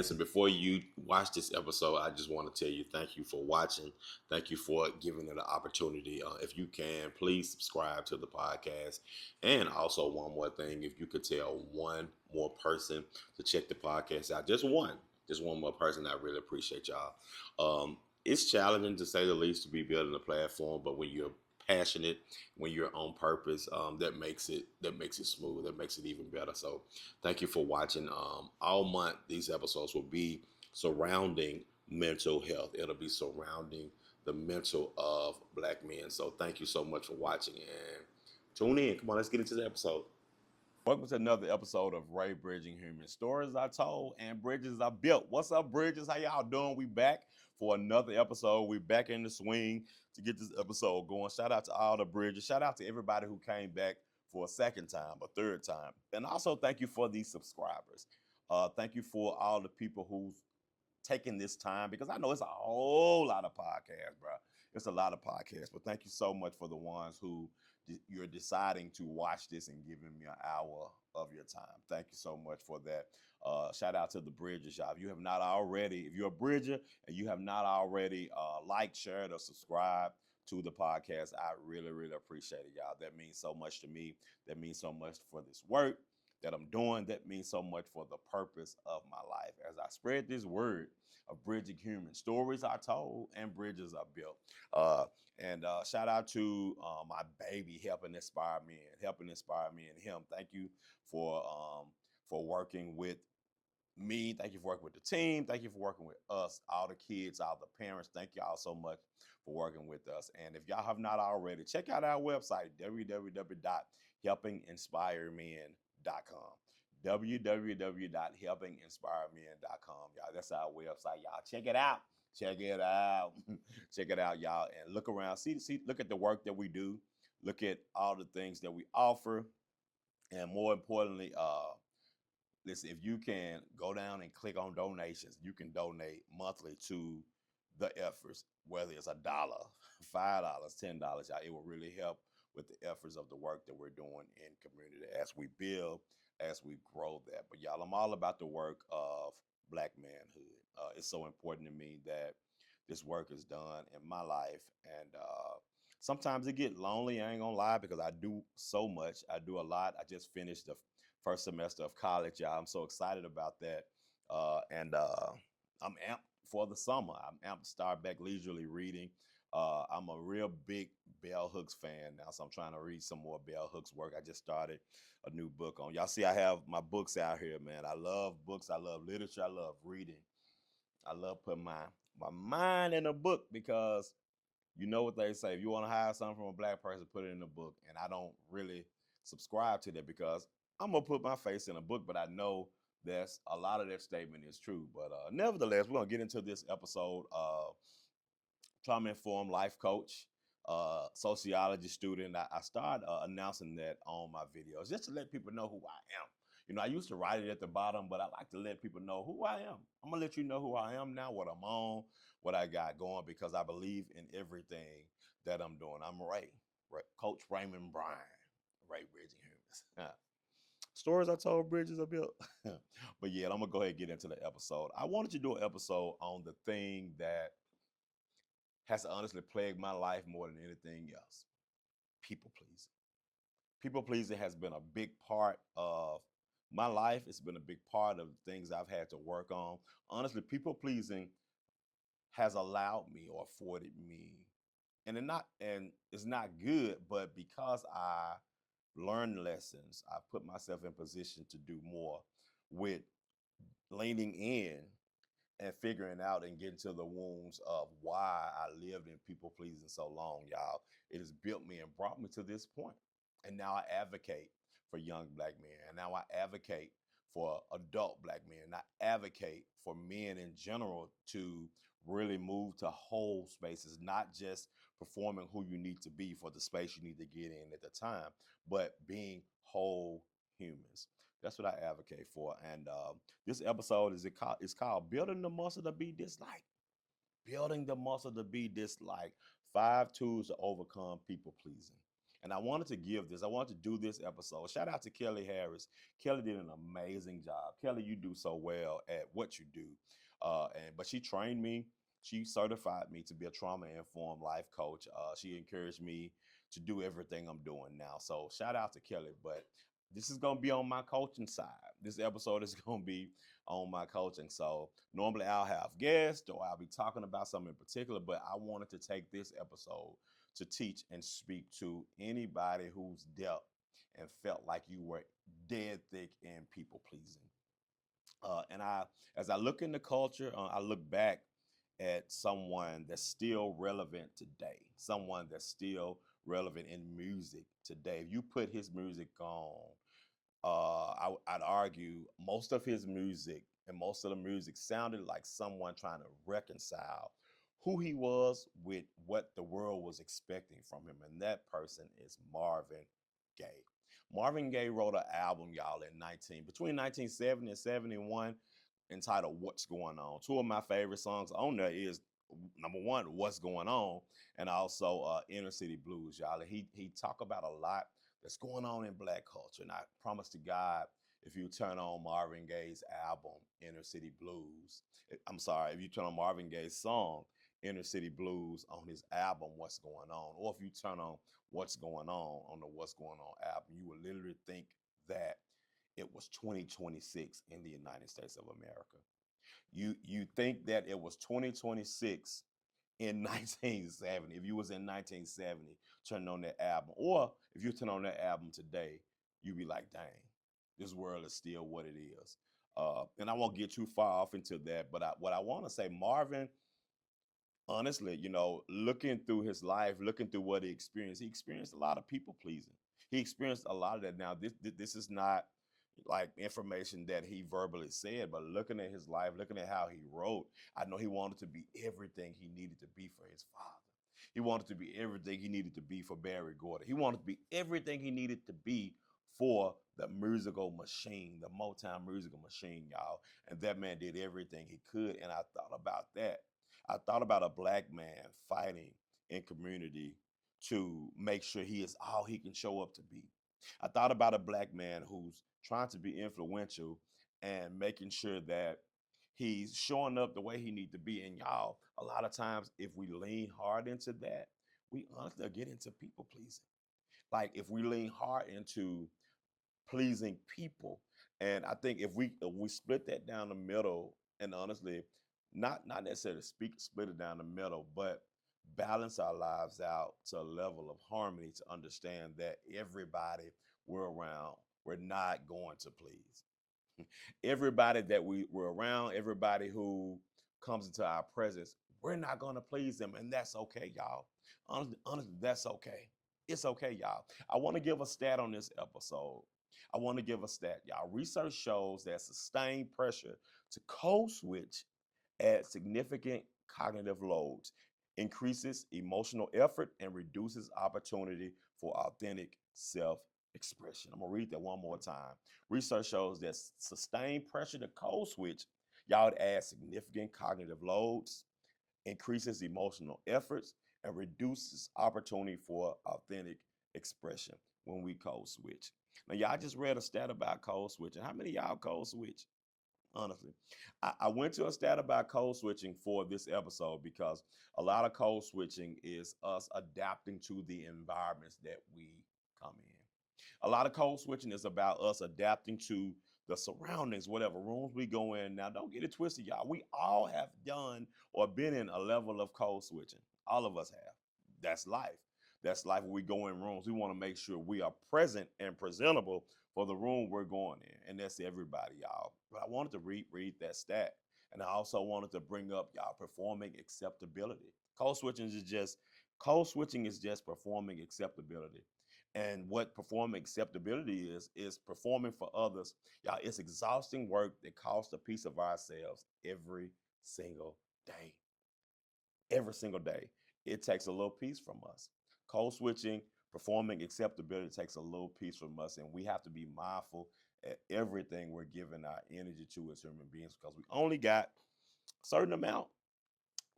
listen, before you watch this episode, I just want to tell you thank you for watching. Thank you for giving it an opportunity. If you can, please subscribe to the podcast. And also, one more thing, if you could tell one more person to check the podcast out, just one more person, I really appreciate y'all. It's challenging to say the least to be building a platform, but when you're passionate, when you're on purpose, that makes it smooth. That makes it even better. So thank you for watching. All month, these episodes will be surrounding mental health. It'll be surrounding the mental of Black men. So thank you so much for watching and tune in. Come on, let's get into the episode. Welcome to another episode of Ray Bridging Human Stories I Told and Bridges I Built. What's up, Bridges? How y'all doing? We back for another episode. We back in the swing to get this episode going. Shout out to all the Bridges. Shout out to everybody who came back for a second time, a third time. And also thank you for these subscribers. Thank you for all the people who've taken this time, because I know it's a whole lot of podcasts, bro. It's a lot of podcasts, but thank you so much for the ones who you're deciding to watch this and giving me an hour of your time. Thank you so much for that. Shout out to the Bridges, y'all. If you have not already, if you're a Bridger and you have not already liked, shared, or subscribed to the podcast, I really, really appreciate it, y'all. That means so much to me. That means so much for this work that I'm doing. That means so much for the purpose of my life as I spread this word of bridging human stories I told and bridges I built. And shout out to my baby helping inspire me and him. Thank you for working with me. Thank you for working with the team. Thank you for working with us, all the kids, all the parents. Thank y'all so much for working with us. And if y'all have not already, check out our website, www.helpinginspiremen.com. www.helpinginspiremen.com. Y'all, that's our website. Y'all check it out. Check it out. Check it out, y'all. And look around. Look at the work that we do. Look at all the things that we offer. And more importantly, listen, if you can go down and click on donations, you can donate monthly to the efforts, whether it's $1, $5, $10, y'all. It will really help with the efforts of the work that we're doing in community as we build, as we grow that. But y'all, I'm all about the work of Black manhood. It's so important to me that this work is done in my life. And sometimes it get lonely, I ain't gonna lie, because I do so much. I do a lot. I just finished the first semester of college, y'all. I'm so excited about that. And I'm amped for the summer. I'm amped to start back leisurely reading. I'm a real big Bell Hooks fan now, so I'm trying to read some more Bell Hooks work. I just started a new book on. Y'all see I have my books out here, man. I love books. I love literature. I love reading. I love putting my mind in a book, because you know what they say. If you want to hire something from a Black person, put it in a book. And I don't really subscribe to that, because I'm going to put my face in a book, but I know that's a lot of that statement is true. But nevertheless, we're going to get into this episode. Trauma-informed life coach, sociology student. I started announcing that on my videos just to let people know who I am. You know, I used to write it at the bottom, but I like to let people know who I am. I'm going to let you know who I am now, what I'm on, what I got going, because I believe in everything that I'm doing. I'm Coach Raymond Bryan, Ray Bridging Humans. Stories I told, bridges I built. But yeah, I'm going to go ahead and get into the episode. I wanted to do an episode on the thing that has honestly plagued my life more than anything else: people pleasing. People pleasing has been a big part of my life. It's been a big part of things I've had to work on. Honestly, people pleasing has allowed me or afforded me, and it's not good, but because I learned lessons, I put myself in position to do more with leaning in and figuring out and getting to the wounds of why I lived in people pleasing so long, y'all. It has built me and brought me to this point. And now I advocate for young Black men. And now I advocate for adult Black men. And I advocate for men in general to really move to whole spaces, not just performing who you need to be for the space you need to get in at the time, but being whole humans. That's what I advocate for. And this episode is called Building the Muscle to Be Disliked. Building the muscle to be disliked. 5 tools to overcome people pleasing. And I wanted to give this, I wanted to do this episode. Shout out to Kelly Harris. Kelly did an amazing job. Kelly, you do so well at what you do. But she trained me. She certified me to be a trauma informed life coach. She encouraged me to do everything I'm doing now. So shout out to Kelly. But this is going to be on my coaching side. This episode is going to be on my coaching. So normally I'll have guests or I'll be talking about something in particular, but I wanted to take this episode to teach and speak to anybody who's dealt and felt like you were dead thick in people pleasing. As I look in the culture, I look back at someone that's still relevant today, someone that's still relevant in music today. If you put his music on, I'd argue most of his music and most of the music sounded like someone trying to reconcile who he was with what the world was expecting from him. And that person is Marvin Gaye. Marvin Gaye wrote an album, y'all, between 1970 and 71, entitled What's Going On. Two of my favorite songs on there is number one, What's Going On, and also Inner City Blues, y'all. And he talk about a lot that's going on in black culture. And I promise to God, if you turn on Marvin Gaye's album, Inner City Blues, I'm sorry, if you turn on Marvin Gaye's song, Inner City Blues, on his album, What's Going On, or if you turn on What's Going On the What's Going On album, you will literally think that it was 2026 in the United States of America. You think that it was 2026 in 1970. If you was in 1970, turning on that album, or if you turn on that album today, you'd be like, dang, this world is still what it is. And I won't get too far off into that, but what I want to say, Marvin, honestly, looking through his life, looking through what he experienced a lot of people pleasing. He experienced a lot of that. Now, this is not like information that he verbally said, but looking at his life, looking at how he wrote, I know he wanted to be everything he needed to be for his father. He wanted to be everything he needed to be for Barry Gordy. He wanted to be everything he needed to be for the musical machine, the Motown musical machine, y'all. And that man did everything he could. And I thought about that. I thought about a black man fighting in community to make sure he is all he can show up to be. I thought about a black man who's trying to be influential and making sure that he's showing up the way he needs to be. And y'all, a lot of times, if we lean hard into that, we honestly get into people pleasing. Like if we lean hard into pleasing people, and I think if we split that down the middle, and honestly, not necessarily split it down the middle, but balance our lives out to a level of harmony to understand that everybody we're around, we're not going to please. Everybody that we're around, everybody who comes into our presence, we're not going to please them. And that's okay, y'all. Honestly, that's okay. It's okay, y'all. I want to give a stat on this episode. I want to give a stat, y'all. Research shows that sustained pressure to code switch at significant cognitive loads, increases emotional effort, and reduces opportunity for authentic self expression. I'm gonna read that one more time. Research shows that sustained pressure to code switch, y'all, it adds significant cognitive loads, increases emotional efforts, and reduces opportunity for authentic expression when we code switch. Now, y'all just read a stat about code switching. How many of y'all code switch? Honestly, I went to a stat about code switching for this episode because a lot of code switching is us adapting to the environments that we come in. A lot of code switching is about us adapting to the surroundings, whatever rooms we go in. Now, don't get it twisted, y'all. We all have done or been in a level of code switching. All of us have. That's life. That's life. When we go in rooms, we want to make sure we are present and presentable for the room we're going in. And that's everybody, y'all. But I wanted to read that stat. And I also wanted to bring up y'all performing acceptability. Code switching is just performing acceptability. And what performing acceptability is performing for others. Y'all, it's exhausting work that costs a piece of ourselves every single day. Every single day. It takes a little piece from us. Code switching, performing acceptability takes a little piece from us. And we have to be mindful at everything we're giving our energy to as human beings because we only got a certain amount.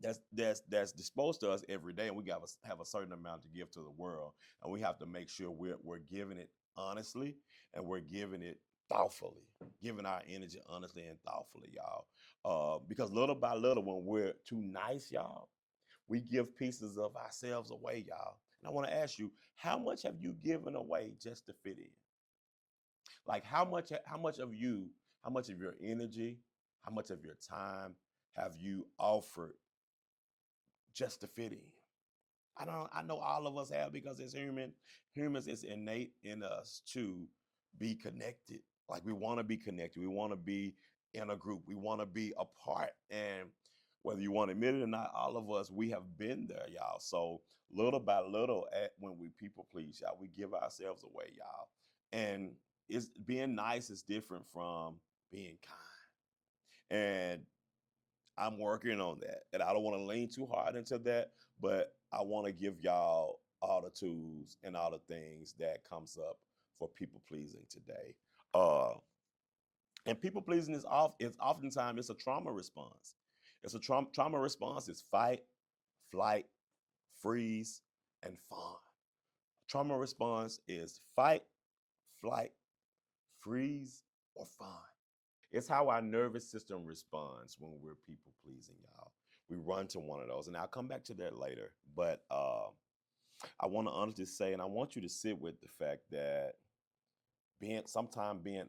that's disposed to us every day, and we got to have a certain amount to give to the world, and we have to make sure we're giving it honestly, and we're giving it thoughtfully, giving our energy honestly and thoughtfully, y'all. Because little by little, when we're too nice, y'all, we give pieces of ourselves away, y'all. And I want to ask you, how much have you given away just to fit in? Like how much of you, how much of your energy, how much of your time have you offered just to fit in? I know all of us have, because as humans, it's innate in us to be connected. Like we want to be connected. We want to be in a group. We want to be a part. And whether you want to admit it or not, all of us, we have been there, y'all. So little by little, when we people please, y'all, we give ourselves away, y'all. And it's being nice is different from being kind. And I'm working on that. And I don't want to lean too hard into that, but I want to give y'all all the tools and all the things that comes up for people pleasing today. Uh and people pleasing is oftentimes it's a trauma response. It's a trauma response is fight, flight, freeze, and fawn. Trauma response is fight, flight, freeze, or fawn. It's how our nervous system responds when we're people pleasing, y'all. We run to one of those, and I'll come back to that later. But I want to honestly say, and I want you to sit with the fact that being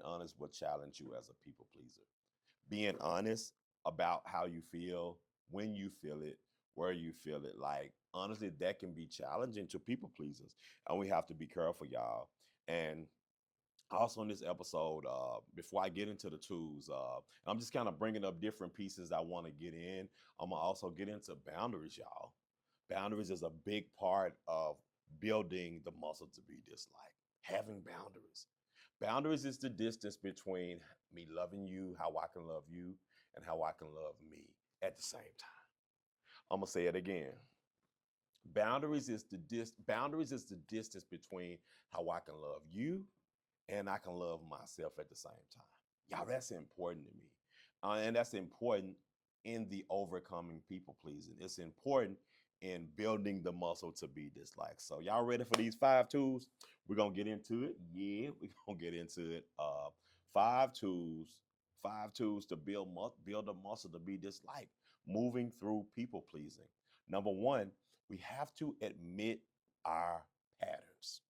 honest will challenge you as a people pleaser. Being honest about how you feel, when you feel it, where you feel it, like honestly, that can be challenging to people pleasers, and we have to be careful, y'all. And also in this episode, before I get into the tools, I'm just kind of bringing up different pieces I want to get in. I'm gonna also get into boundaries, y'all. Boundaries is a big part of building the muscle to be disliked. Having boundaries. Boundaries is the distance between me loving you, how I can love you, and how I can love me at the same time. I'm gonna say it again. Boundaries is the distance between how I can love you and I can love myself at the same time. Y'all, that's important to me. And that's important in the overcoming people pleasing. It's important in building the muscle to be disliked. So, y'all ready for these 5 tools? We're going to get into it. Yeah, we're going to get into it. 5 tools, 5 tools to build a muscle to be disliked, moving through people pleasing. Number one, we have to admit our patterns.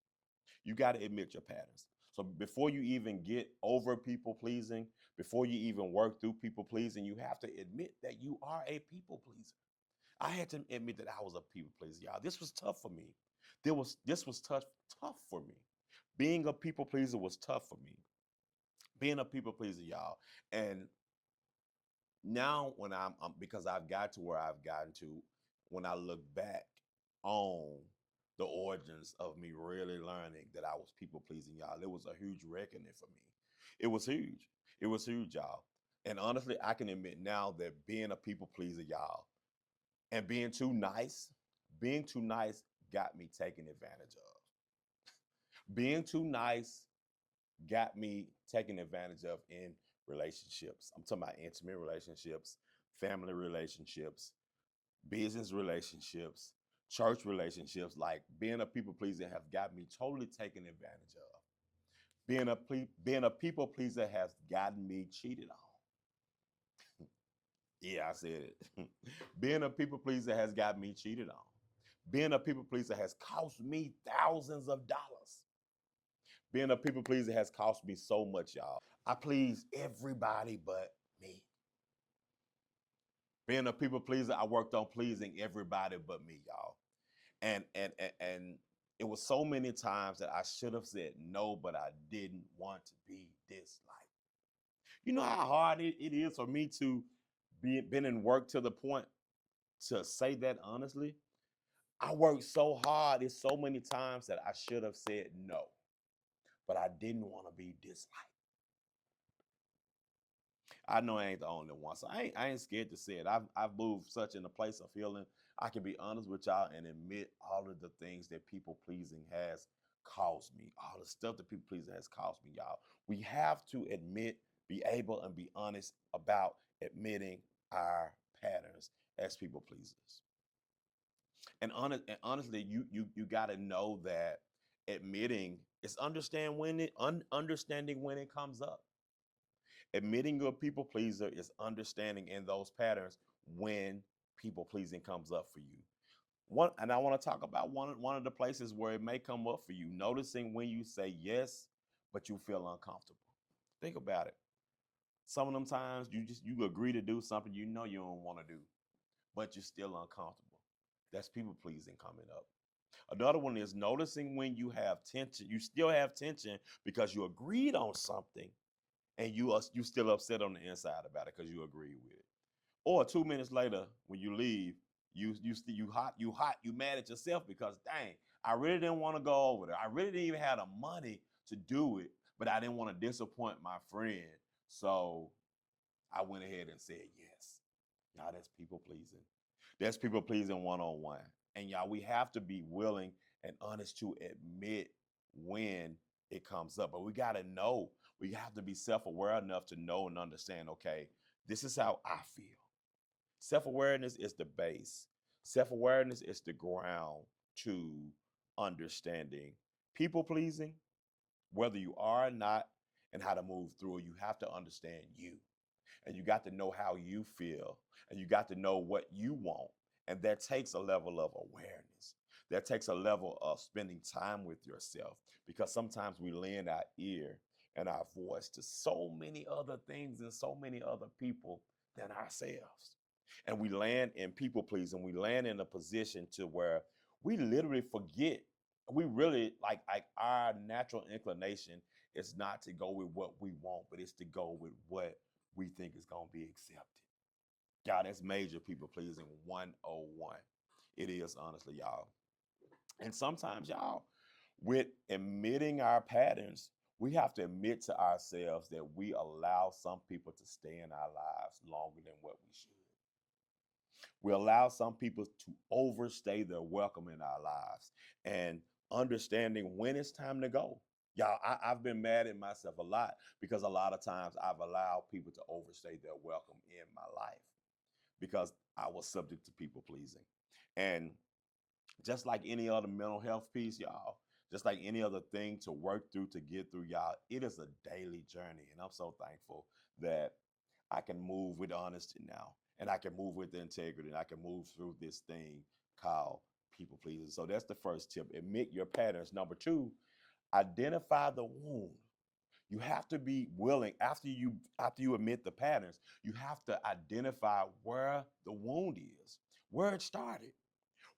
You got to admit your patterns. So before you even get over people pleasing, before you even work through people pleasing, you have to admit that you are a people pleaser. I had to admit that I was a people pleaser, y'all. This was tough for me. This was tough for me. Being a people pleaser was tough for me. Being a people pleaser, y'all. And now when because I've got to where I've gotten to, when I look back on the origins of me really learning that I was people pleasing, y'all, it was a huge reckoning for me. It was huge. It was huge, y'all. And honestly, I can admit now that being a people pleaser, y'all, and being too nice got me taken advantage of. Being too nice got me taken advantage of in relationships. I'm talking about intimate relationships, family relationships, business relationships, church relationships. Like being a people pleaser have got me totally taken advantage of. Being a people pleaser has gotten me cheated on. Yeah, I said it. Being a people pleaser has got me cheated on. Being a people pleaser has cost me thousands of dollars. Being a people pleaser has cost me so much, y'all. I please everybody but me. Being a people pleaser, I worked on pleasing everybody but me, y'all. And it was so many times that I should have said no, but I didn't want to be disliked. You know how hard it is for me to be been in work to the point to say that honestly? I worked so hard. It's so many times that I should have said no, but I didn't want to be disliked. I know I ain't the only one, so I ain't scared to say it. I've moved such in a place of healing. I can be honest with y'all and admit all of the things that people pleasing has caused me. All the stuff that people pleasing has caused me, y'all. We have to admit, be able, and be honest about admitting our patterns as people pleasers. And honestly, you got to know that admitting is understanding when it comes up. Admitting you're a people pleaser is understanding in those patterns when people pleasing comes up for you. One, and I want to talk about one of the places where it may come up for you. Noticing when you say yes, but you feel uncomfortable. Think about it. Some of them times you agree to do something you know you don't want to do, but you're still uncomfortable. That's people pleasing coming up. Another one is noticing when you have tension. You still have tension because you agreed on something, and you still upset on the inside about it because you agreed with it. Or 2 minutes later, when you leave, you mad at yourself because dang, I really didn't want to go over there. I really didn't even have the money to do it, but I didn't want to disappoint my friend, so I went ahead and said yes. Y'all, that's people pleasing. That's people pleasing one on one. And y'all, we have to be willing and honest to admit when it comes up. But we got to know, we have to be self aware enough to know and understand, okay, this is how I feel. Self awareness is the base, self awareness is the ground to understanding people pleasing, whether you are or not, and how to move through it. You have to understand you, and you got to know how you feel, and you got to know what you want. And that takes a level of awareness. That takes a level of spending time with yourself, because sometimes we lend our ear and our voice to so many other things and so many other people than ourselves. And we land in people pleasing. We land in a position to where we literally forget. We really like our natural inclination is not to go with what we want, but it's to go with what we think is going to be accepted. God, that's major people pleasing 101. It is, honestly, y'all. And sometimes, y'all, with admitting our patterns, we have to admit to ourselves that we allow some people to stay in our lives longer than what we should. We allow some people to overstay their welcome in our lives, and understanding when it's time to go. Y'all, I've been mad at myself a lot because a lot of times I've allowed people to overstay their welcome in my life because I was subject to people pleasing. And just like any other mental health piece, y'all, just like any other thing to work through, to get through, y'all, it is a daily journey. And I'm so thankful that I can move with honesty now, and I can move with integrity, and I can move through this thing called people pleasing. So that's the first tip. Admit your patterns. Number two, identify the wound. You have to be willing, after you admit the patterns, you have to identify where the wound is, where it started.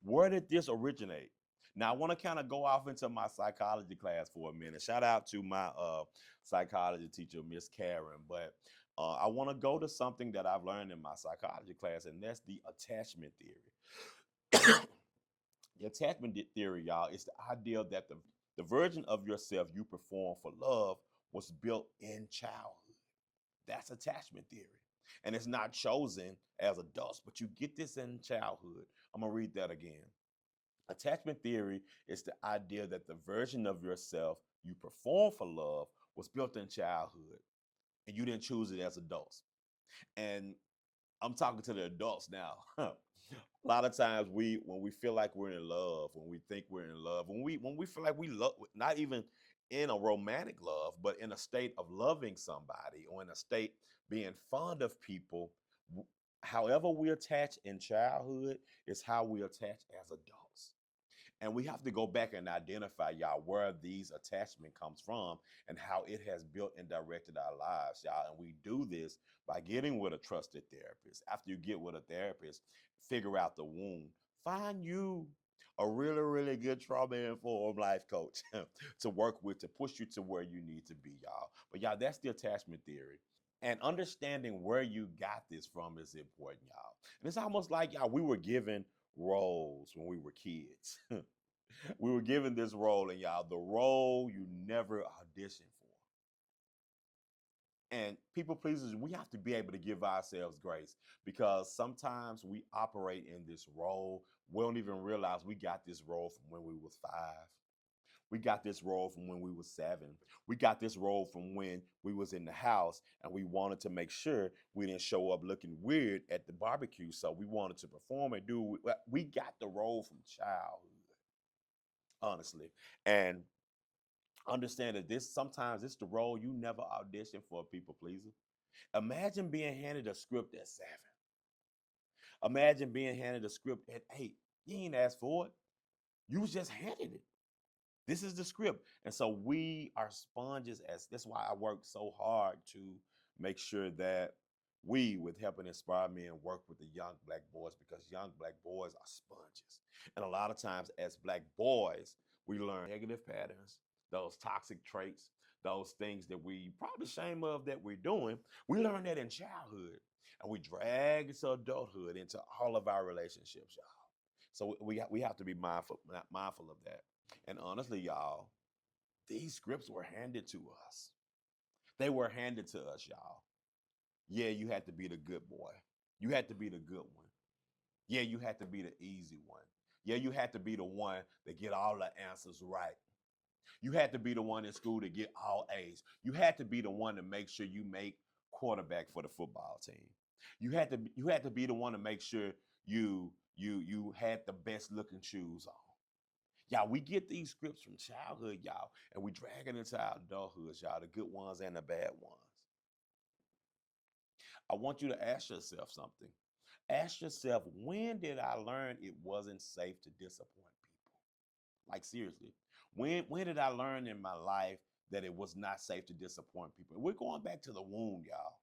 Where did this originate? Now, I want to kind of go off into my psychology class for a minute. Shout out to my psychology teacher, Miss Karen. But I want to go to something that I've learned in my psychology class, and that's the attachment theory. The attachment theory, y'all, is the idea that the version of yourself you perform for love was built in childhood. That's attachment theory. And it's not chosen as adults, but you get this in childhood. I'm going to read that again. Attachment theory is the idea that the version of yourself you perform for love was built in childhood, and you didn't choose it as adults. And I'm talking to the adults now. A lot of times when we feel like we're in love, when we think we're in love, when we feel like we love, not even in a romantic love, but in a state of loving somebody, or in a state being fond of people, however we attach in childhood is how we attach as adults. And we have to go back and identify, y'all, where these attachment comes from and how it has built and directed our lives, y'all. And we do this by getting with a trusted therapist. After you get with a therapist, figure out the wound. Find you a really, really good trauma-informed life coach to work with, to push you to where you need to be, y'all. But y'all, that's the attachment theory. And understanding where you got this from is important, y'all. And it's almost like, y'all, we were given roles when we were kids. We were given this role, and y'all, the role you never auditioned for. And people pleasers, we have to be able to give ourselves grace, because sometimes we operate in this role. We don't even realize we got this role from when we was 5. We got this role from when we was 7. We got this role from when we was in the house and we wanted to make sure we didn't show up looking weird at the barbecue. So we wanted to perform and do. We got the role from childhood, honestly. And understand that this sometimes it's the role you never auditioned for, a people pleaser. Imagine being handed a script at 7. Imagine being handed a script at 8. You ain't asked for it. You was just handed it. This is the script. And so we are sponges. As that's why I work so hard to make sure that we, with helping inspire me and work with the young black boys, because young black boys are sponges. And a lot of times as black boys, we learn negative patterns, those toxic traits, those things that we probably shame of that we're doing. We learn that in childhood and we drag into adulthood into all of our relationships, y'all. So we have to be mindful of that. And honestly, y'all, these scripts were handed to us. They were handed to us, y'all. Yeah, you had to be the good boy. You had to be the good one. Yeah, you had to be the easy one. Yeah, you had to be the one that get all the answers right. You had to be the one in school to get all A's. You had to be the one to make sure you make quarterback for the football team. You had to be the one to make sure you had the best looking shoes on. Y'all, we get these scripts from childhood, y'all, and we drag it into our adulthood, y'all, the good ones and the bad ones. I want you to ask yourself something. Ask yourself, when did I learn it wasn't safe to disappoint people? Like seriously, when did I learn in my life that it was not safe to disappoint people? We're going back to the womb, y'all.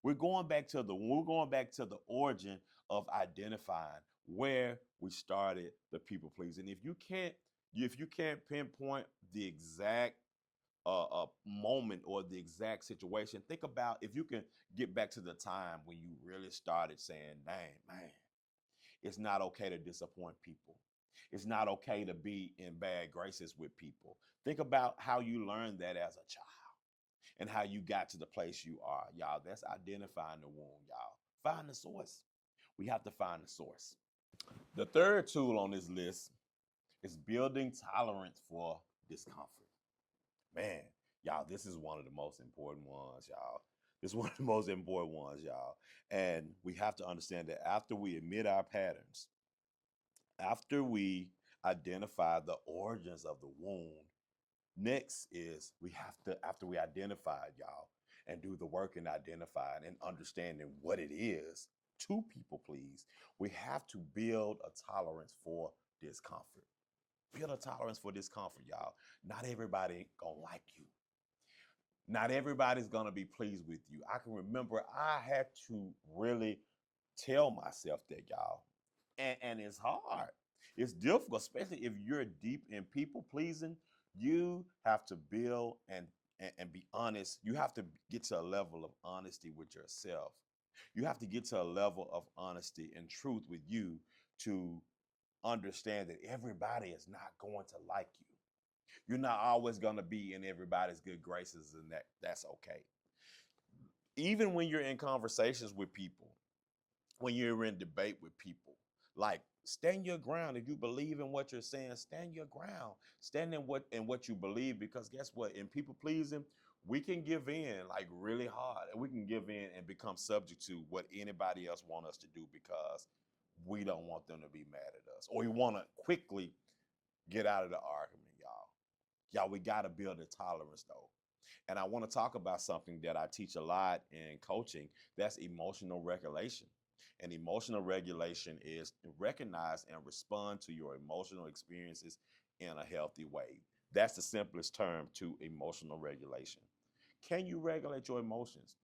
We're going back to the origin of identifying where we started the people pleasing. If you can't pinpoint the exact moment or the exact situation, think about if you can get back to the time when you really started saying, "Dang, man, it's not okay to disappoint people. It's not okay to be in bad graces with people." Think about how you learned that as a child and how you got to the place you are. Y'all, that's identifying the wound, y'all. Find the source. We have to find the source. The third tool on this list is building tolerance for discomfort. Man, y'all, this is one of the most important ones, y'all. This is one of the most important ones, y'all. And we have to understand that after we admit our patterns, after we identify the origins of the wound, next is we have to, after we identify it, y'all, and do the work in identifying and understanding what it is to people please, we have to build a tolerance for discomfort. Build a tolerance for discomfort, y'all. Not everybody gonna like you. Not everybody's gonna be pleased with you. I can remember I had to really tell myself that, y'all. And it's hard. It's difficult, especially if you're deep in people pleasing. You have to build and be honest. You have to get to a level of honesty with yourself. You have to get to a level of honesty and truth with you to understand that everybody is not going to like you. You're not always going to be in everybody's good graces, and that's okay. Even when you're in conversations with people, when you're in debate with people, like stand your ground. If you believe in what you're saying, stand your ground. Stand in what you believe, because guess what? In people pleasing, we can give in like really hard, and we can give in and become subject to what anybody else want us to do because we don't want them to be mad at us, or we want to quickly get out of the argument, y'all. Y'all, we got to build a tolerance though. And I want to talk about something that I teach a lot in coaching. That's emotional regulation. And emotional regulation is to recognize and respond to your emotional experiences in a healthy way. That's the simplest term to emotional regulation. Can you regulate your emotions?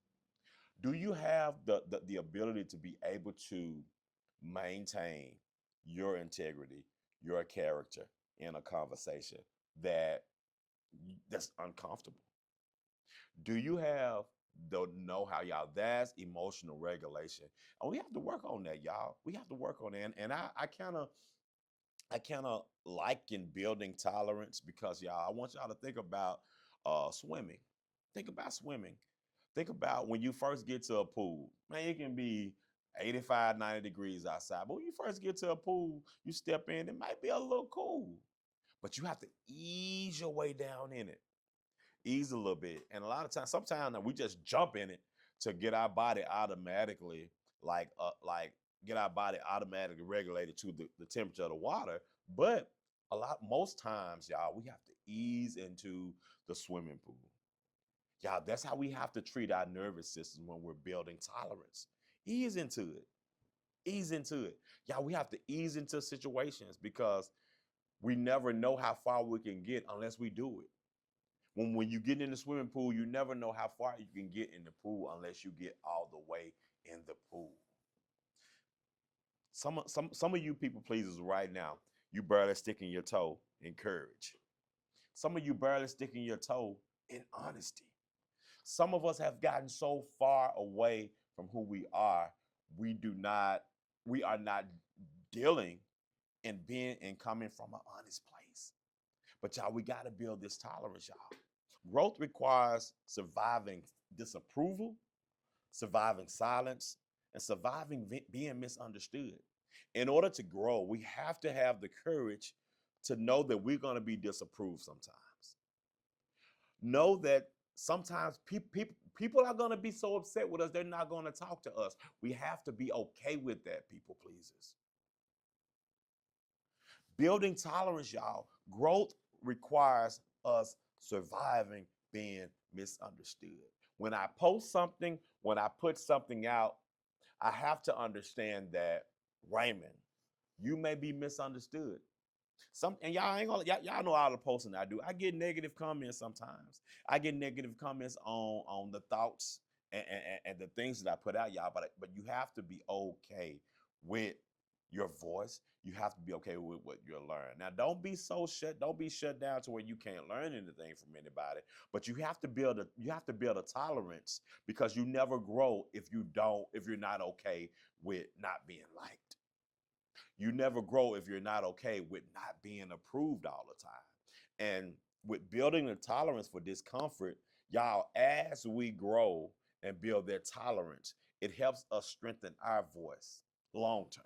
Do you have the ability to be able to maintain your integrity, your character in a conversation that that's uncomfortable? Do you have the know-how, y'all? That's emotional regulation, and we have to work on that, y'all. We have to work on that, and I kind of like in building tolerance because y'all, I want y'all to think about swimming. Think about swimming. Think about when you first get to a pool. Man, it can be 85, 90 degrees outside, but when you first get to a pool, you step in, it might be a little cool. but you have to ease your way down in it. Ease a little bit. And a lot of times, sometimes we just jump in it to get our body automatically, like get our body automatically regulated to the temperature of the water. But most times, y'all, we have to ease into the swimming pool. Y'all, that's how we have to treat our nervous system when we're building tolerance. Ease into it. Ease into it. Y'all, we have to ease into situations because we never know how far we can get unless we do it. When you get in the swimming pool, you never know how far you can get in the pool unless you get all the way in the pool. Some of you people pleasers right now, you barely sticking your toe in courage. Some of you barely sticking your toe in honesty. Some of us have gotten so far away from who we are, we do not, we are not dealing and being and coming from an honest place. But y'all, we got to build this tolerance, y'all. Growth requires surviving disapproval, surviving silence, and surviving being misunderstood. In order to grow, we have to have the courage to know that we're going to be disapproved sometimes. Know that sometimes people are going to be so upset with us, they're not going to talk to us. We have to be okay with that, people pleasers. Building tolerance, y'all, growth requires us surviving being misunderstood. When I post something, when I put something out, I have to understand that, Raymond, you may be misunderstood. And y'all ain't gonna y'all know all the posting I do. I get negative comments sometimes. I get negative comments on the thoughts and the things that I put out, y'all. But you have to be okay with your voice. You have to be okay with what you're learning. Now, don't be shut down to where you can't learn anything from anybody. But you have to build a tolerance, because you never grow if you're not okay with not being liked. You never grow if you're not okay with not being approved all the time. And with building a tolerance for discomfort, y'all, as we grow and build that tolerance, it helps us strengthen our voice long term.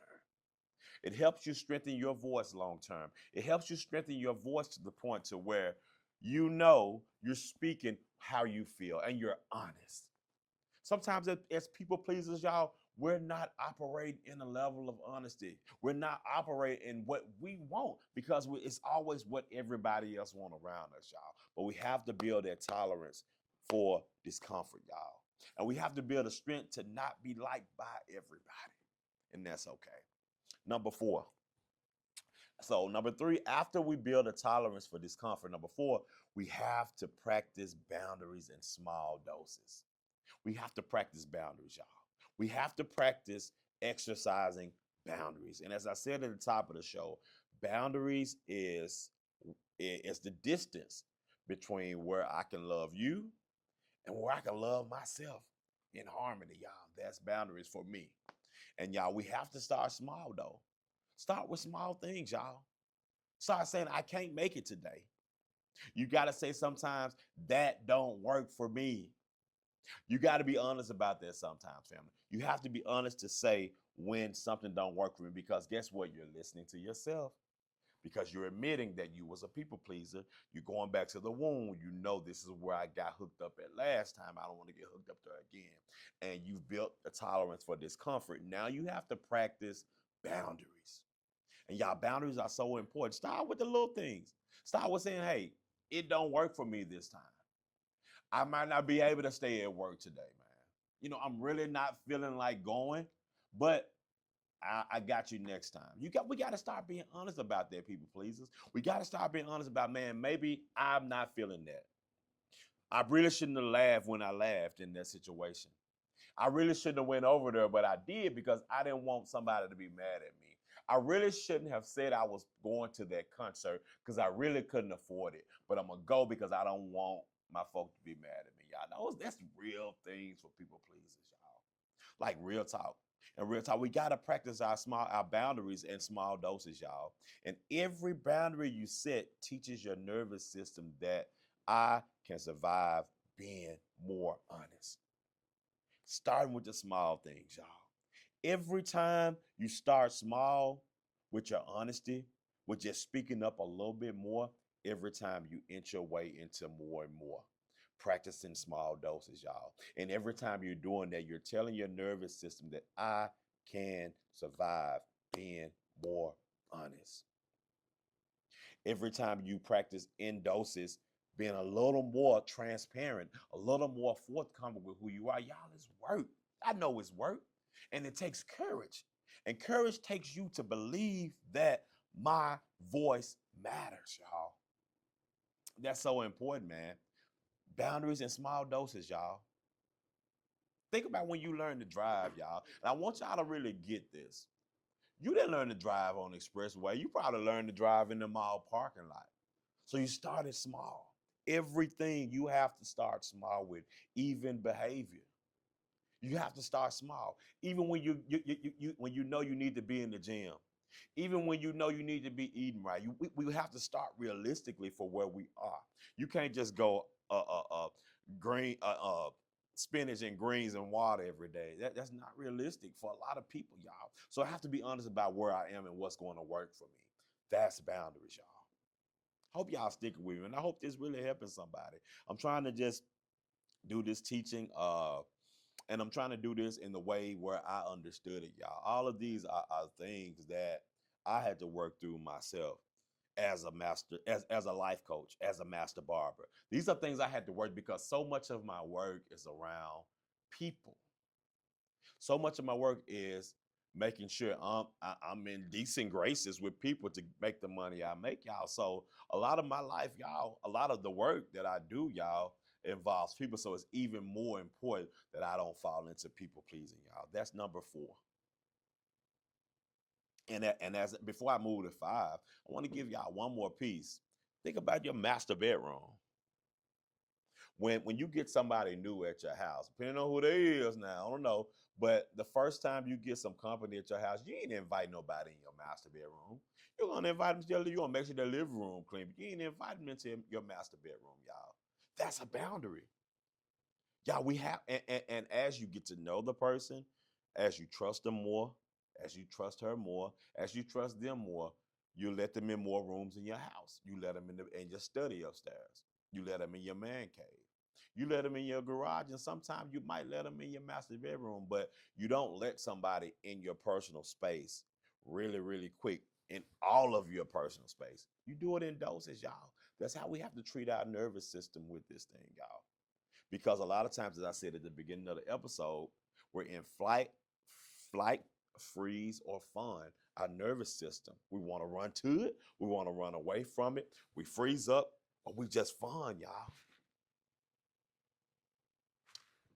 It helps you strengthen your voice long term. It helps you strengthen your voice to the point to where you know you're speaking how you feel and you're honest. Sometimes as people pleasers, y'all, we're not operating in a level of honesty. We're not operating in what we want because it's always what everybody else wants around us, y'all. But we have to build that tolerance for discomfort, y'all. And we have to build a strength to not be liked by everybody. And that's okay. Number 4. So number 3, after we build a tolerance for discomfort, number 4, we have to practice boundaries in small doses. We have to practice boundaries, y'all. We have to practice exercising boundaries. And as I said at the top of the show, boundaries is the distance between where I can love you and where I can love myself in harmony, y'all. That's boundaries for me. And y'all, we have to start small though. Start with small things, y'all. Start saying, I can't make it today. You got to say sometimes, that don't work for me. You got to be honest about that sometimes, family. You have to be honest to say when something don't work for me, because guess what? You're listening to yourself, because you're admitting that you was a people pleaser. You're going back to the wound. You know, this is where I got hooked up at last time. I don't want to get hooked up there again. And you've built a tolerance for discomfort. Now you have to practice boundaries. And y'all, boundaries are so important. Start with the little things. Start with saying, hey, it don't work for me this time. I might not be able to stay at work today, man. I'm really not feeling like going, but I got you next time. We got to start being honest about that, people pleasers. We got to start being honest about, man, maybe I'm not feeling that. I really shouldn't have laughed when I laughed in that situation. I really shouldn't have went over there, but I did because I didn't want somebody to be mad at me. I really shouldn't have said I was going to that concert because I really couldn't afford it. But I'm going to go because I don't want my folk to be mad at me. Y'all know that's real things for people pleasers, y'all. Like real talk. And real talk, we got to practice our boundaries in small doses, y'all. And every boundary you set teaches your nervous system that I can survive being more honest. Starting with the small things, y'all. Every time you start small with your honesty, with just speaking up a little bit more every time you inch your way into more and more. Practicing small doses, y'all. And every time you're doing that, you're telling your nervous system that I can survive being more honest. Every time you practice in doses, being a little more transparent, a little more forthcoming with who you are, y'all, it's work. I know it's work. And it takes courage. And courage takes you to believe that my voice matters, y'all. That's so important, man. Boundaries in small doses, y'all. Think about when you learn to drive, y'all. And I want y'all to really get this. You didn't learn to drive on the expressway. You probably learned to drive in the mall parking lot. So you started small. Everything you have to start small with, even behavior. You have to start small. Even when when you know you need to be in the gym, even when you know you need to be eating right, we have to start realistically for where we are. You can't just go green spinach and greens and water every day. That's not realistic for a lot of people, y'all. So I have to be honest about where I am and what's going to work for me. That's boundaries, y'all. Hope y'all stick with me, and I hope this really helping somebody. I'm trying to just do this teaching, and I'm trying to do this in the way where I understood it, y'all. All of these are things that I had to work through myself as a master, as a life coach, as a master barber. These are things I had to work because so much of my work is around people. So much of my work is making sure I'm in decent graces with people to make the money I make, y'all. So a lot of my life, y'all, a lot of the work that I do, y'all, involves people. So it's even more important that I don't fall into people pleasing, y'all. That's number four. And as before I move to five, I want to give y'all one more piece. Think about your master bedroom. When you get somebody new at your house, depending on who they is now, I don't know. But the first time you get some company at your house, you ain't invite nobody in your master bedroom. You're gonna invite them to you're gonna make sure their living room clean, but you ain't invite them into your master bedroom, y'all. That's a boundary. Y'all, we have and as you get to know the person, as you trust them more, as you trust her more, as you trust them more, you let them in more rooms in your house. You let them in your study upstairs. You let them in your man cave. You let them in your garage, and sometimes you might let them in your master bedroom, but you don't let somebody in your personal space really, really quick in all of your personal space. You do it in doses, y'all. That's how we have to treat our nervous system with this thing, y'all. Because a lot of times, as I said at the beginning of the episode, we're in flight, freeze, or fun. Our nervous system, we want to run to it, we want to run away from it, we freeze up, or we just fun, y'all.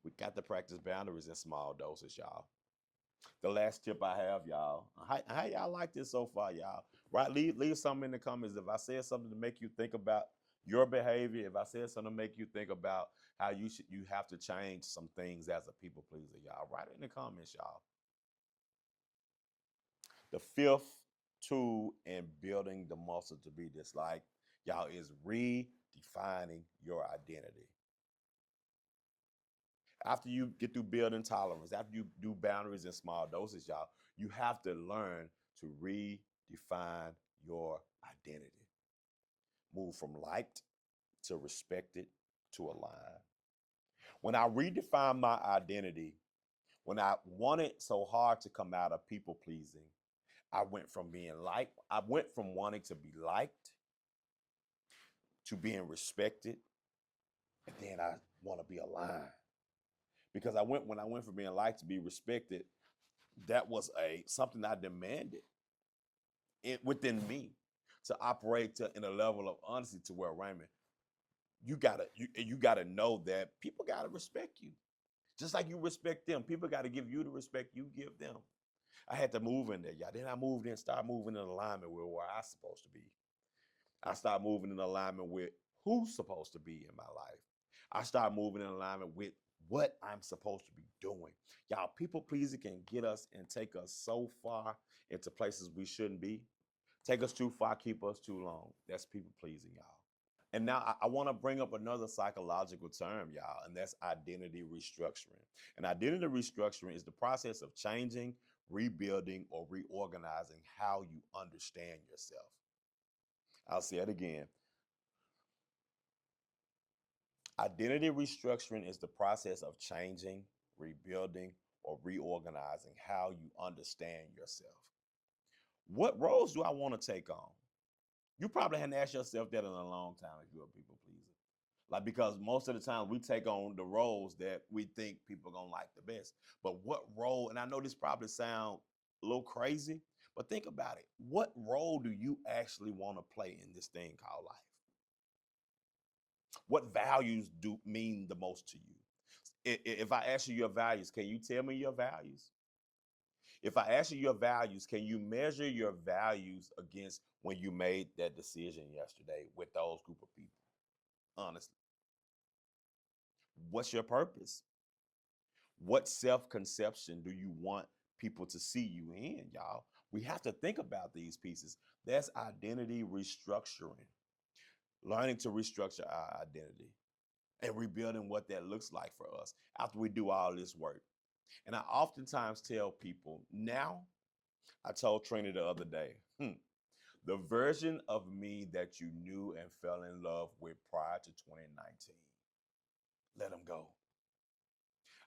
We got to practice boundaries in small doses, y'all. The last tip I have, y'all. How y'all like this so far, y'all? Right? Leave something in the comments. If I said something to make you think about your behavior, if I said something to make you think about how you have to change some things as a people pleaser, y'all. Write it in the comments, y'all. The fifth tool in building the muscle to be disliked, y'all, is redefining your identity. After you get through building tolerance, after you do boundaries in small doses, y'all, you have to learn to redefine your identity. Move from liked to respected to aligned. When I redefined my identity, when I wanted so hard to come out of people pleasing, I went from being liked, I went from wanting to be liked to being respected, and then I want to be aligned. Because when I went from being liked to be respected, that was a something I demanded within me to operate in a level of honesty to where Raymond, you gotta know that people gotta respect you. Just like you respect them, people gotta give you the respect you give them. I had to move in there, y'all. Then I moved in, start moving in alignment with where I'm supposed to be. I start moving in alignment with who's supposed to be in my life. I start moving in alignment with what I'm supposed to be doing. Y'all, people pleasing can get us and take us so far into places we shouldn't be. Take us too far, keep us too long. That's people pleasing, y'all. And now I want to bring up another psychological term, y'all, and that's identity restructuring. And identity restructuring is the process of changing, rebuilding, or reorganizing how you understand yourself. I'll say it again. Identity restructuring is the process of changing, rebuilding, or reorganizing how you understand yourself. What roles do I want to take on? You probably hadn't asked yourself that in a long time if you're a people pleaser. Like, because most of the time we take on the roles that we think people are gonna like the best. But what role, and I know this probably sound a little crazy, but think about it. What role do you actually want to play in this thing called life? What values do mean the most to you? If I ask you your values, can you tell me your values? If I ask you your values, can you measure your values against when you made that decision yesterday with those group of people? Honestly, what's your purpose? What self-conception do you want people to see you in, y'all? We have to think about these pieces. That's identity restructuring, learning to restructure our identity and rebuilding what that looks like for us after we do all this work. And I oftentimes tell people now, I told Trina the other day, the version of me that you knew and fell in love with prior to 2019, let him go.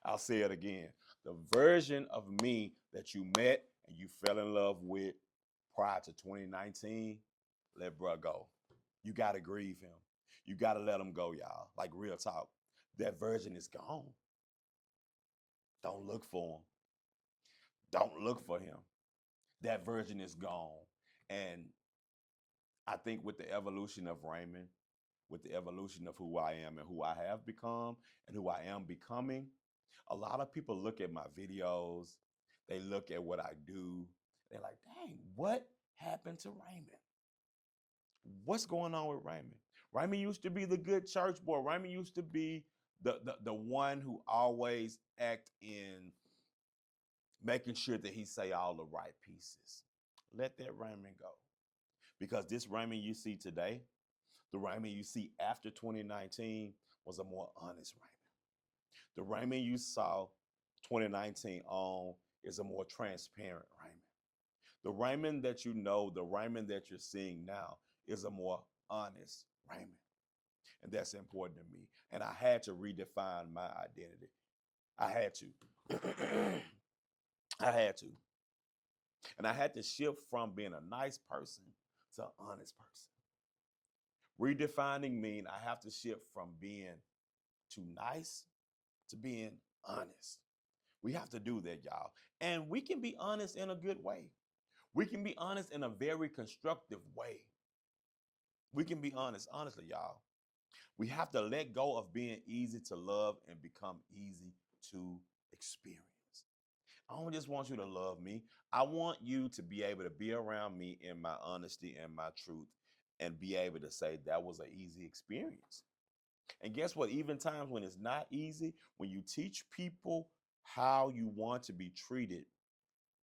I'll say it again. The version of me that you met and you fell in love with prior to 2019, let bruh go. You got to grieve him. You got to let him go, y'all. Like real talk. That version is gone. Don't look for him. Don't look for him. That version is gone. And I think with the evolution of Raymond, with the evolution of who I am and who I have become and who I am becoming, a lot of people look at my videos, they look at what I do, they're like, dang, what happened to Raymond? What's going on with Raymond? Raymond used to be the good church boy. Raymond used to be the one who always act in making sure that he say all the right pieces. Let that Raymond go. Because this Raymond you see today, the Raymond you see after 2019 was a more honest Raymond. The Raymond you saw 2019 on is a more transparent Raymond. The Raymond that you know, the Raymond that you're seeing now is a more honest Raymond. And that's important to me. And I had to redefine my identity. I had to. I had to. And I had to shift from being a nice person to an honest person. Redefining mean I have to shift from being too nice to being honest. We have to do that, y'all. And we can be honest in a good way. We can be honest in a very constructive way. We can be honest, honestly, y'all. We have to let go of being easy to love and become easy to experience. I don't just want you to love me. I want you to be able to be around me in my honesty and my truth and be able to say that was an easy experience. And guess what? Even times when it's not easy, when you teach people how you want to be treated,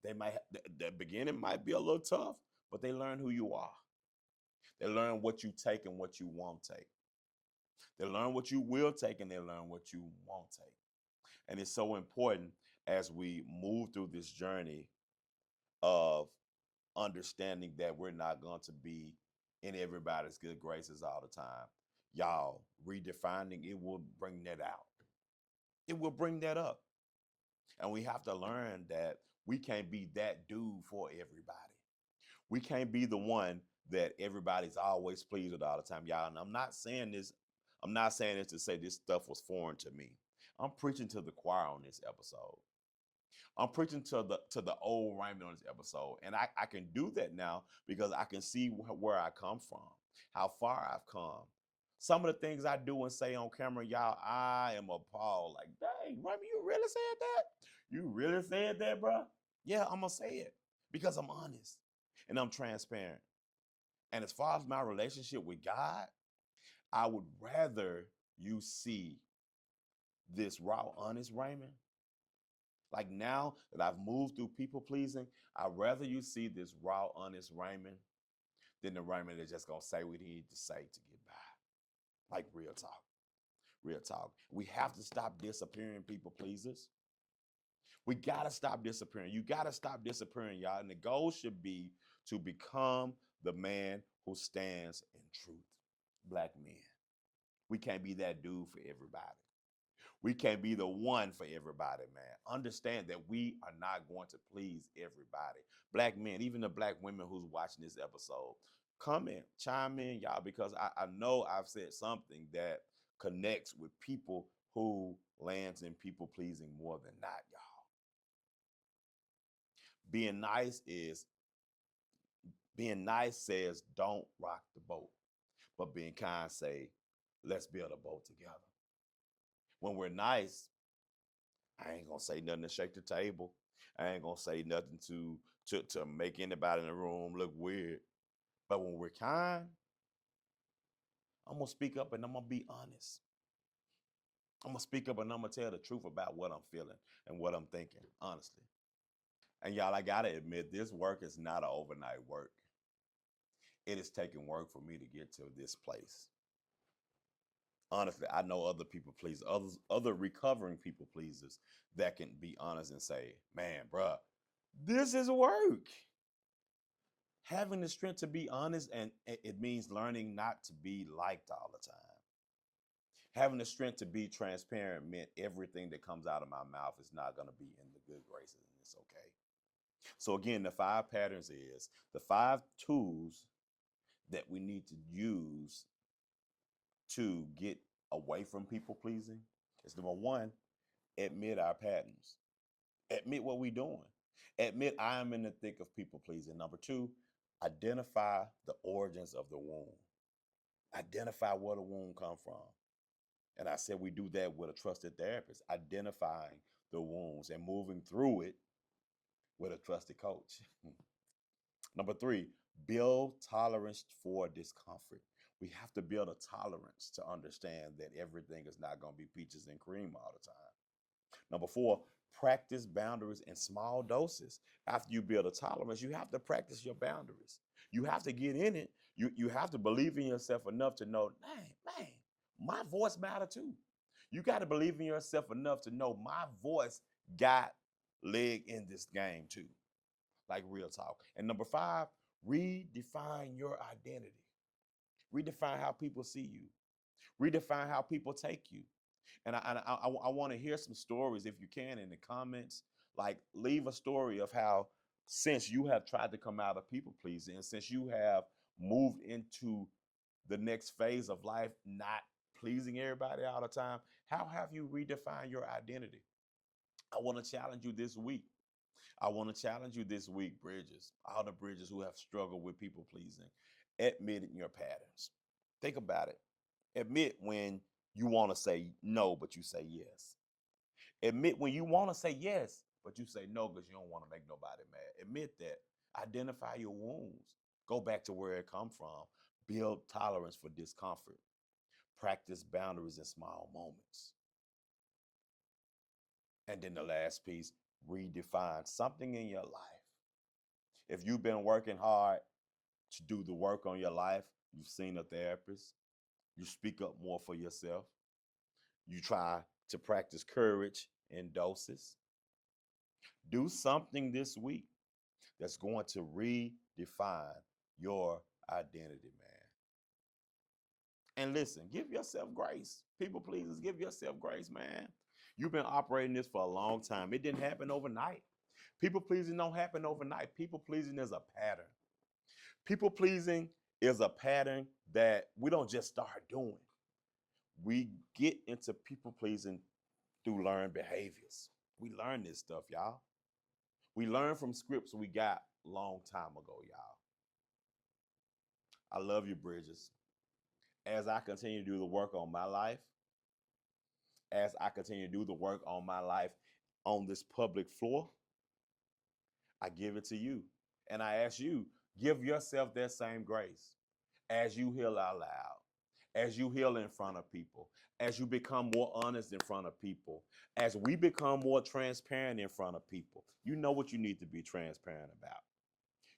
they might the beginning might be a little tough, but they learn who you are. They learn what you take and what you won't take. They learn what you will take and they learn what you won't take. And it's so important as we move through this journey of understanding that we're not going to be in everybody's good graces all the time. Y'all, redefining it will bring that out. It will bring that up. And we have to learn that we can't be that dude for everybody. We can't be the one that everybody's always pleased with all the time, y'all. And I'm not saying this to say this stuff was foreign to me. I'm preaching to the choir on this episode. I'm preaching to the old Raymond on this episode. And I can do that now because I can see where I come from, how far I've come. Some of the things I do and say on camera, y'all, I am appalled. Like, dang, Raymond, you really said that? You really said that, bro? Yeah, I'm going to say it because I'm honest and I'm transparent. And as far as my relationship with God, I would rather you see this raw, honest Raymond. Like now that I've moved through people pleasing, I'd rather you see this raw, honest Raymond than the Raymond that's just gonna say what he needs to say to get by. Like real talk. Real talk. We have to stop disappearing people pleasers. We gotta stop disappearing. You gotta stop disappearing, y'all. And the goal should be to become the man who stands in truth. Black men, we can't be that dude for everybody. We can't be the one for everybody, man. Understand that we are not going to please everybody. Black men, even the black women who's watching this episode, comment, chime in, y'all, because I know I've said something that connects with people who lands in people pleasing more than not, y'all. Being being nice says don't rock the boat, but being kind say let's build a boat together. When we're nice, I ain't gonna say nothing to shake the table. I ain't gonna say nothing to make anybody in the room look weird. But when we're kind, I'm gonna speak up and I'm gonna be honest. I'm gonna speak up and I'm gonna tell the truth about what I'm feeling and what I'm thinking, honestly. And y'all, I gotta admit, this work is not an overnight work. It is taking work for me to get to this place. Honestly, I know other people please, other recovering people pleasers that can be honest and say, man, bruh, this is work. Having the strength to be honest, and it means learning not to be liked all the time. Having the strength to be transparent meant everything that comes out of my mouth is not going to be in the good graces, and it's okay. So again, the 5 patterns is the 5 tools that we need to use to get away from people pleasing. Is number one, admit our patterns. Admit what we're doing. Admit I am in the thick of people pleasing. Number two, identify the origins of the wound. Identify where the wound come from. And I said we do that with a trusted therapist, identifying the wounds and moving through it with a trusted coach. Number three, build tolerance for discomfort. We have to build a tolerance to understand that everything is not going to be peaches and cream all the time. Number four, practice boundaries in small doses. After you build a tolerance, you have to practice your boundaries. You have to get in it. You have to believe in yourself enough to know, man, my voice matter too. You got to believe in yourself enough to know my voice got leg in this game too. Like real talk. And number five, redefine your identity. Redefine how people see you. Redefine how people take you. And I want to hear some stories if you can in the comments. Like leave a story of how since you have tried to come out of people pleasing and since you have moved into the next phase of life, not pleasing everybody all the time, how have you redefined your identity? I want to challenge you this week. I want to challenge you this week, Bridges, all the Bridges who have struggled with people pleasing, admitting your patterns. Think about it. Admit when you want to say no, but you say yes. Admit when you want to say yes, but you say no because you don't want to make nobody mad. Admit that. Identify your wounds. Go back to where it come from. Build tolerance for discomfort. Practice boundaries in small moments. And then the last piece, redefine something in your life. If you've been working hard to do the work on your life, you've seen a therapist, you speak up more for yourself, you try to practice courage in doses. Do something this week that's going to redefine your identity, man. And listen, give yourself grace. People pleasers, give yourself grace, man. You've been operating this for a long time. It didn't happen overnight. People pleasing don't happen overnight. People pleasing is a pattern. People pleasing is a pattern that we don't just start doing. We get into people pleasing through learned behaviors. We learn this stuff, y'all. We learn from scripts we got long time ago, y'all. I love you, Bridges. As I continue to do the work on my life, as I continue to do the work on my life on this public floor, I give it to you. And I ask you, give yourself that same grace as you heal out loud, as you heal in front of people, as you become more honest in front of people, as we become more transparent in front of people. You know what you need to be transparent about.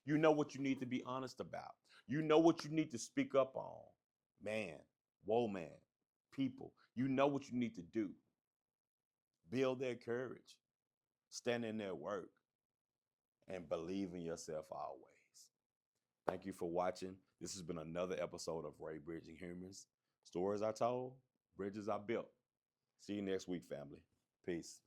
You know what you need to be honest about. You know what you need to speak up on. Man, woman, people. You know what you need to do. Build their courage, stand in their work, and believe in yourself always. Thank you for watching. This has been another episode of Ray Bridging Humans. Stories I told, bridges I built. See you next week, family. Peace.